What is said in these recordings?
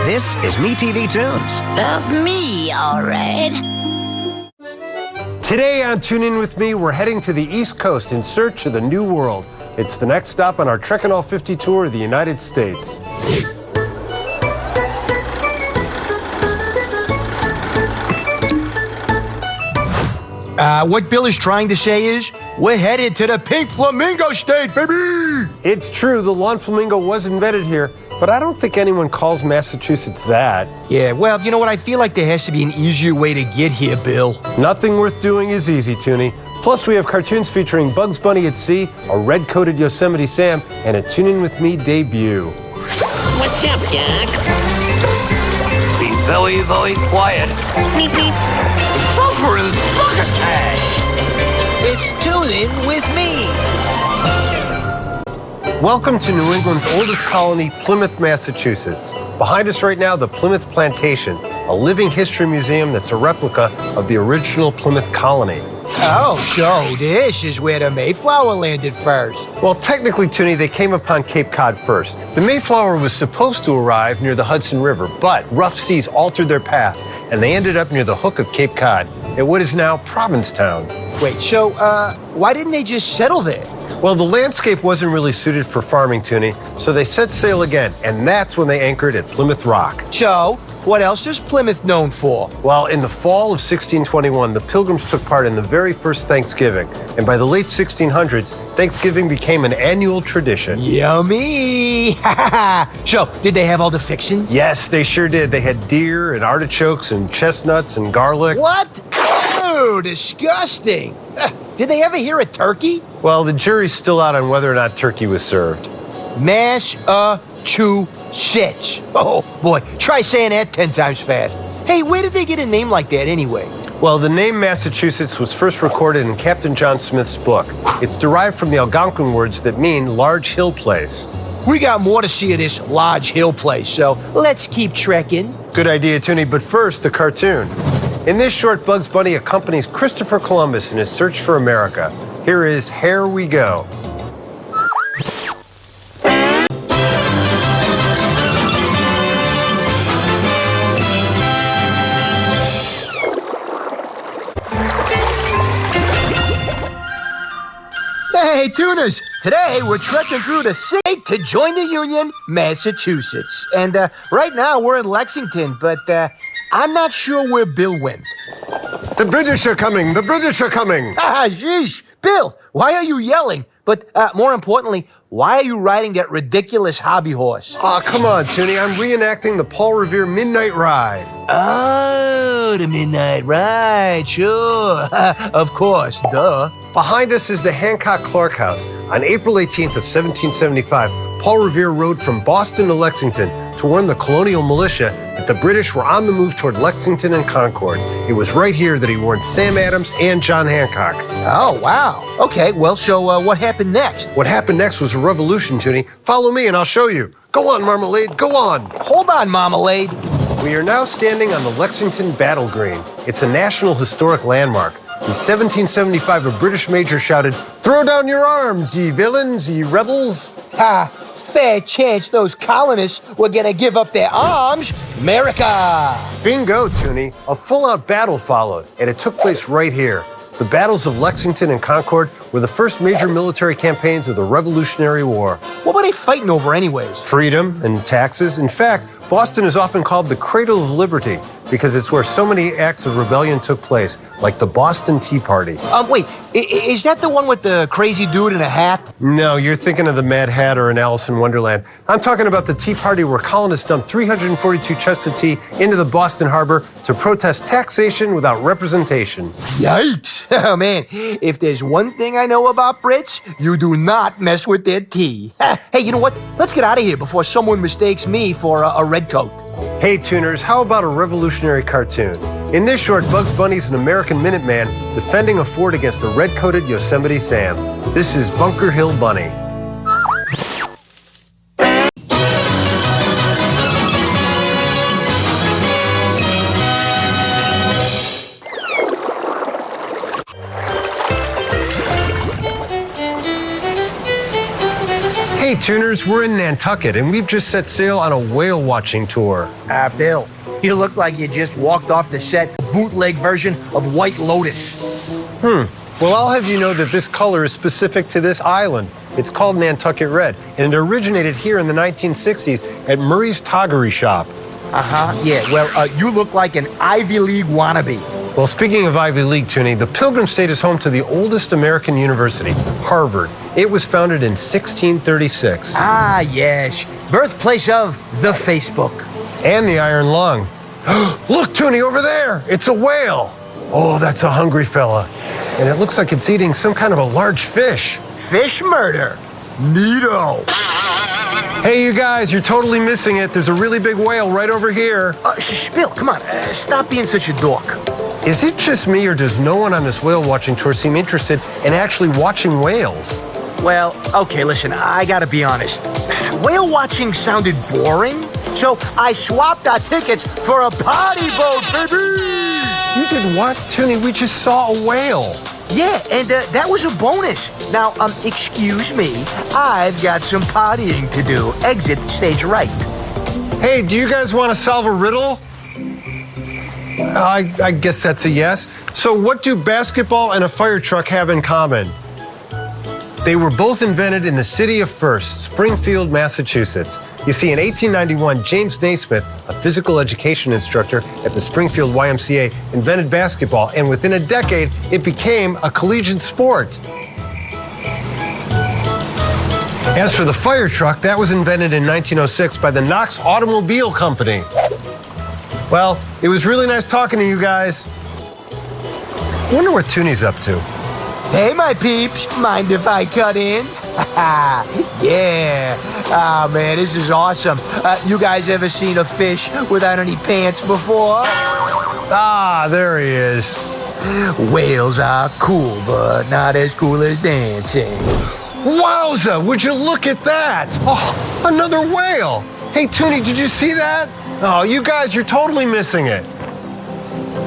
This is MeTV Toons. Of me, all right. Today on Tune In With Me, we're heading to the East Coast in search of the New World. It's the next stop on our Trekkin All 50 tour of the United States. What Bill is trying to say is, we're headed to the Pink Flamingo State, baby! It's true, the lawn flamingo was invented here, but I don't think anyone calls Massachusetts that. Yeah, well, you know what? I feel like there has to be an easier way to get here, Bill. Nothing worth doing is easy, Toony. Plus, we have cartoons featuring Bugs Bunny at sea, a red-coated Yosemite Sam, and a Tune In With Me debut. What's up, Doc? Be very, very quiet. Beep, beep. Suffering succotash. It's Toon In With Me. Welcome to New England's oldest colony, Plymouth, Massachusetts. Behind us right now, the Plymouth Plantation, a living history museum that's a replica of the original Plymouth colony. Oh, so this is where the Mayflower landed first. Well, technically, Toony, they came upon Cape Cod first. The Mayflower was supposed to arrive near the Hudson River, but rough seas altered their path, and they ended up near the hook of Cape Cod, at what is now Provincetown. Wait, so, why didn't they just settle there? Well, the landscape wasn't really suited for farming, Toony, so they set sail again, and that's when they anchored at Plymouth Rock. So, what else is Plymouth known for? Well, in the fall of 1621, the Pilgrims took part in the very first Thanksgiving, and by the late 1600s, Thanksgiving became an annual tradition. Yummy! So, did they have all the fixings? Yes, they sure did. They had deer and artichokes and chestnuts and garlic. What? Oh, disgusting! Did they ever hear a turkey? Well, the jury's still out on whether or not turkey was served. Massachusetts. Oh, boy. Try saying that 10 times fast. Hey, where did they get a name like that anyway? Well, the name Massachusetts was first recorded in Captain John Smith's book. It's derived from the Algonquin words that mean large hill place. We got more to see of this large hill place, so let's keep trekking. Good idea, Toony, but first, the cartoon. In this short, Bugs Bunny accompanies Christopher Columbus in his search for America. Here is Here We Go. Hey, tuners! Today, we're trekking through the state to join the Union, Massachusetts. And right now, we're in Lexington, but I'm not sure where Bill went. The British are coming! The British are coming! Ah, yeesh! Bill, why are you yelling? But more importantly, why are you riding that ridiculous hobby horse? Aw, come on, Toony. I'm reenacting the Paul Revere Midnight Ride. Oh, the Midnight Ride, sure. Of course, duh. Behind us is the Hancock Clark House. On April 18th of 1775, Paul Revere rode from Boston to Lexington to warn the colonial militia that the British were on the move toward Lexington and Concord. It was right here that he warned Sam Adams and John Hancock. Oh, wow. Okay, well, so what happened next? What happened next was a revolution, Toony. Follow me and I'll show you. Go on, Marmalade, go on. Hold on, Marmalade. We are now standing on the Lexington Battle Green. It's a National Historic Landmark. In 1775, a British major shouted, "Throw down your arms, ye villains, ye rebels." Ha! Fair chance those colonists were gonna give up their arms. America! Bingo, Toony. A full-out battle followed, and it took place right here. The battles of Lexington and Concord were the first major military campaigns of the Revolutionary War. What were they fighting over anyways? Freedom and taxes. In fact, Boston is often called the cradle of liberty because it's where so many acts of rebellion took place, like the Boston Tea Party. Wait, is that the one with the crazy dude in a hat? No, you're thinking of the Mad Hatter in Alice in Wonderland. I'm talking about the Tea Party where colonists dumped 342 chests of tea into the Boston Harbor to protest taxation without representation. Yikes! Oh, man, if there's one thing I know about Brits, you do not mess with their tea. Hey, you know what? Let's get out of here before someone mistakes me for a redcoat. Hey, tuners, how about a revolutionary cartoon? In this short, Bugs Bunny's an American Minuteman defending a fort against a red-coated Yosemite Sam. This is Bunker Hill Bunny. Hey, Tuners, we're in Nantucket, and we've just set sail on a whale watching tour. Bill, you look like you just walked off the set bootleg version of White Lotus. Well, I'll have you know that this color is specific to this island. It's called Nantucket Red, and it originated here in the 1960s at Murray's Toggery Shop. Yeah, well, you look like an Ivy League wannabe. Well, speaking of Ivy League, Toony, the Pilgrim State is home to the oldest American university, Harvard. It was founded in 1636. Ah, yes. Birthplace of the Facebook. And the Iron Lung. Look, Toony, over there! It's a whale! Oh, that's a hungry fella. And it looks like it's eating some kind of a large fish. Fish murder. Neato. Hey, you guys, you're totally missing it. There's a really big whale right over here. Bill, come on. Stop being such a dork. Is it just me, or does no one on this whale watching tour seem interested in actually watching whales? Well, okay, listen, I gotta be honest. Whale watching sounded boring, so I swapped our tickets for a party boat, baby! You did what, Toony? We just saw a whale. Yeah, and that was a bonus. Now, excuse me, I've got some partying to do. Exit stage right. Hey, do you guys want to solve a riddle? I guess that's a yes. So what do basketball and a fire truck have in common? They were both invented in the city of First, Springfield, Massachusetts. You see, in 1891, James Naismith, a physical education instructor at the Springfield YMCA, invented basketball, and within a decade, it became a collegiate sport. As for the fire truck, that was invented in 1906 by the Knox Automobile Company. Well, it was really nice talking to you guys. I wonder what Toonie's up to. Hey, my peeps, mind if I cut in? Yeah. Oh, man, this is awesome. You guys ever seen a fish without any pants before? Ah, there he is. Whales are cool, but not as cool as dancing. Wowza, would you look at that? Oh, another whale. Hey, Toonie, did you see that? Oh, you guys, you're totally missing it.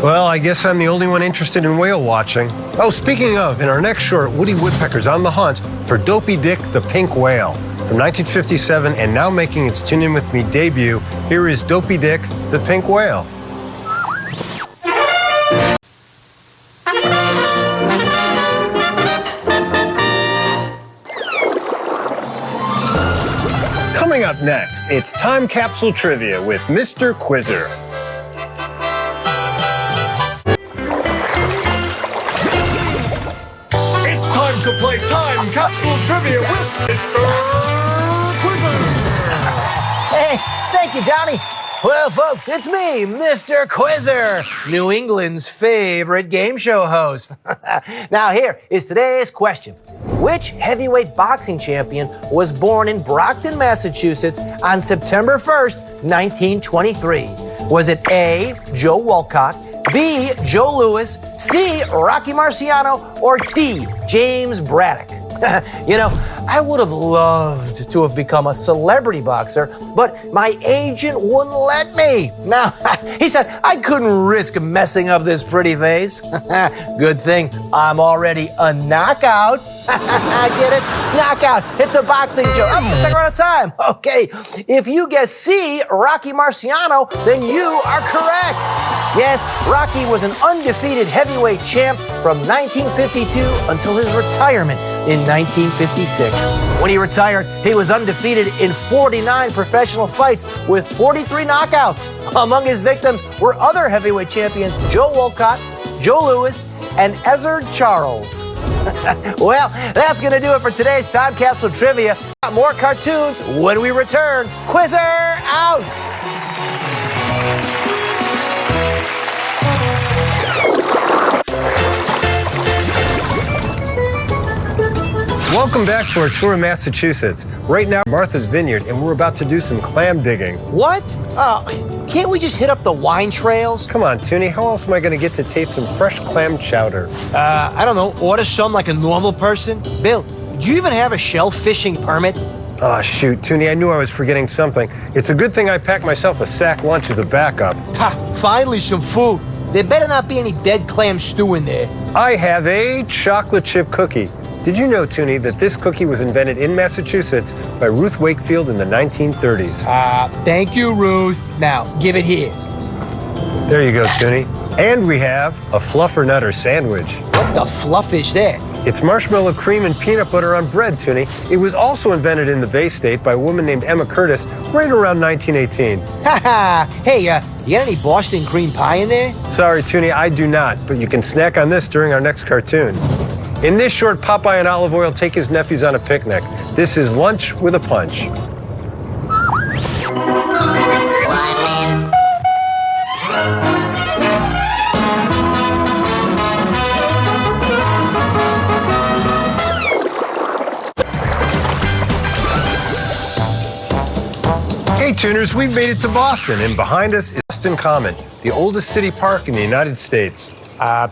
Well, I guess I'm the only one interested in whale watching. Oh, speaking of, in our next short, Woody Woodpecker's on the hunt for Dopey Dick the Pink Whale. From 1957 and now making its Toon In With Me debut, here is Dopey Dick the Pink Whale. Coming up next, it's Time Capsule Trivia with Mr. Quizzer. It's time to play Time Capsule Trivia with Mr. Quizzer. Hey, thank you, Johnny. Well, folks, it's me, Mr. Quizzer, New England's favorite game show host. Now, here is today's question. Which heavyweight boxing champion was born in Brockton, Massachusetts on September 1st, 1923? Was it A, Joe Walcott, B, Joe Louis, C, Rocky Marciano, or D, James Braddock? You know, I would have loved to have become a celebrity boxer, but my agent wouldn't let me. Now, he said I couldn't risk messing up this pretty face. Good thing I'm already a knockout. Get it? Knockout. It's a boxing joke. Oh, second round of time. Okay. If you guess C, Rocky Marciano, then you are correct. Yes, Rocky was an undefeated heavyweight champ from 1952 until his retirement in 1956. When he retired, he was undefeated in 49 professional fights with 43 knockouts. Among his victims were other heavyweight champions Joe Walcott, Joe Louis, and Ezzard Charles. Well, that's going to do it for today's Time Capsule Trivia. More cartoons when we return. Quizzer out! Welcome back to our tour of Massachusetts. Right now, Martha's Vineyard, and we're about to do some clam digging. What? Can't we just hit up the wine trails? Come on, Toonie, how else am I going to get to taste some fresh clam chowder? I don't know, order some like a normal person? Bill, do you even have a shell fishing permit? Oh, shoot, Toonie, I knew I was forgetting something. It's a good thing I packed myself a sack lunch as a backup. Ha, finally some food. There better not be any dead clam stew in there. I have a chocolate chip cookie. Did you know, Toony, that this cookie was invented in Massachusetts by Ruth Wakefield in the 1930s? Thank you, Ruth. Now, give it here. There you go, Toony. And we have a fluffernutter sandwich. What the fluff is that? It's marshmallow cream and peanut butter on bread, Toony. It was also invented in the Bay State by a woman named Emma Curtis right around 1918. Haha. Hey, you got any Boston cream pie in there? Sorry, Toony, I do not, but you can snack on this during our next cartoon. In this short, Popeye and Olive Oyl take his nephews on a picnic. This is Lunch with a Punch. Hey Tuners, we've made it to Boston, and behind us is Boston Common, the oldest city park in the United States.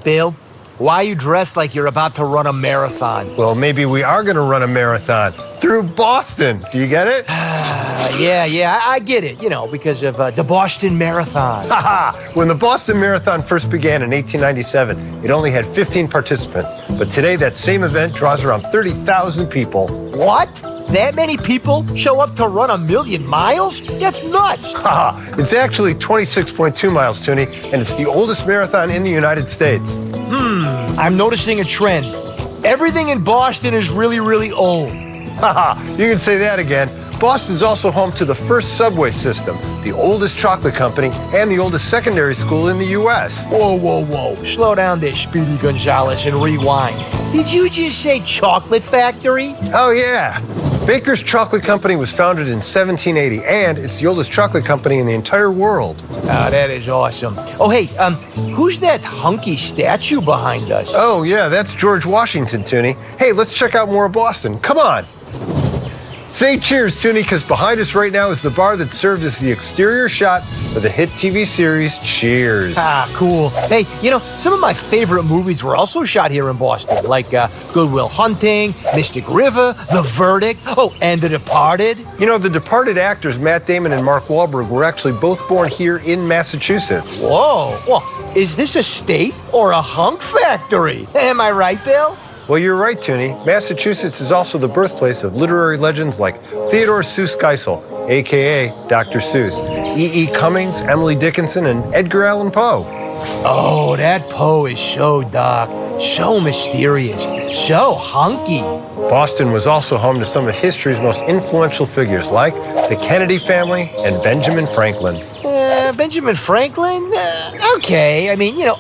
Bill, why are you dressed like you're about to run a marathon? Well, maybe we are going to run a marathon through Boston. Do you get it? Yeah, I get it, because of the Boston Marathon. Haha! When the Boston Marathon first began in 1897, it only had 15 participants. But today, that same event draws around 30,000 people. What? That many people show up to run 1,000,000 miles? That's nuts! Haha! It's actually 26.2 miles, Toony, and it's the oldest marathon in the United States. I'm noticing a trend. Everything in Boston is really, really old. Haha! You can say that again. Boston's also home to the first subway system, the oldest chocolate company, and the oldest secondary school in the U.S. Whoa. Slow down there, Speedy Gonzales, and rewind. Did you just say chocolate factory? Oh, yeah. Baker's Chocolate Company was founded in 1780, and it's the oldest chocolate company in the entire world. That is awesome. Oh, hey, who's that hunky statue behind us? Oh, yeah, that's George Washington, Toony. Hey, let's check out more of Boston. Come on. Say cheers, Toony, because behind us right now is the bar that served as the exterior shot for the hit TV series Cheers. Cool. Hey, some of my favorite movies were also shot here in Boston, like Good Will Hunting, Mystic River, The Verdict, and The Departed. The Departed actors Matt Damon and Mark Wahlberg were actually both born here in Massachusetts. Whoa. Well, is this a state or a hunk factory? Am I right, Bill? Well, you're right, Toony. Massachusetts is also the birthplace of literary legends like Theodore Seuss Geisel, a.k.a. Dr. Seuss, E.E. Cummings, Emily Dickinson, and Edgar Allan Poe. Oh, that Poe is so dark, so mysterious, so hunky. Boston was also home to some of history's most influential figures like the Kennedy family and Benjamin Franklin. Benjamin Franklin? Okay, a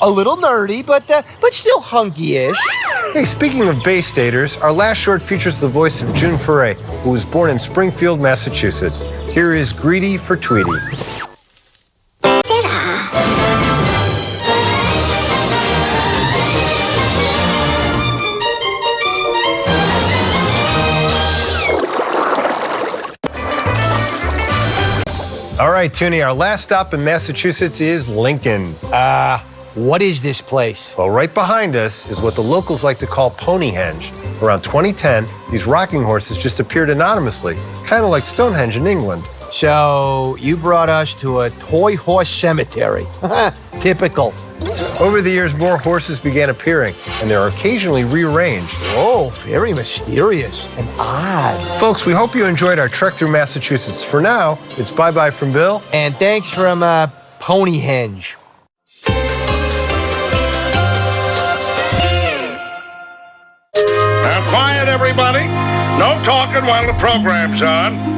little nerdy, but still hunky-ish. Hey, speaking of Bay Staters, our last short features the voice of June Foray, who was born in Springfield, Massachusetts. Here is Greedy for Tweety. All right, Toony, our last stop in Massachusetts is Lincoln. What is this place? Well, right behind us is what the locals like to call Ponehenge. Around 2010, these rocking horses just appeared anonymously, kind of like Stonehenge in England. So, you brought us to a toy horse cemetery. Typical. Over the years, more horses began appearing, and they're occasionally rearranged. Oh, very mysterious and odd. Folks, we hope you enjoyed our trek through Massachusetts. For now, it's bye-bye from Bill. And thanks from Ponehenge. Now, quiet, everybody. No talking while the program's on.